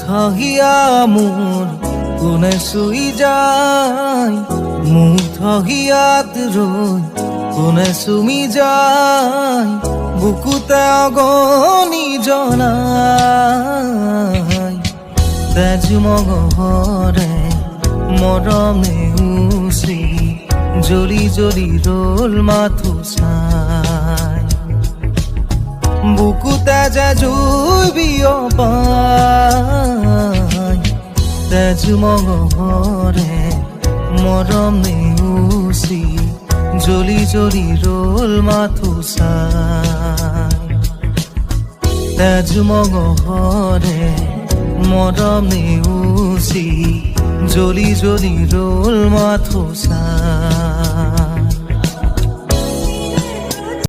থহিয়া মোৰ কোনে চুই যায়, মোৰ থহিয়াত ৰৈ কোনে চুমি যায়, বুকুতে অগনি জ্বলাই। তেজ মগহৰে মৰমে উচি জ্বলি জ্বলি ৰল মাথো চাই, বুকুতে যে জুই বিয়পাই। তেজ মগহৰে মৰমে উচি জ্বলি জ্বলি ৰল মাথো চাই। তেজ মগহৰে মৰমে উচি জ্বলি জ্বলি ৰল মাথো চাই।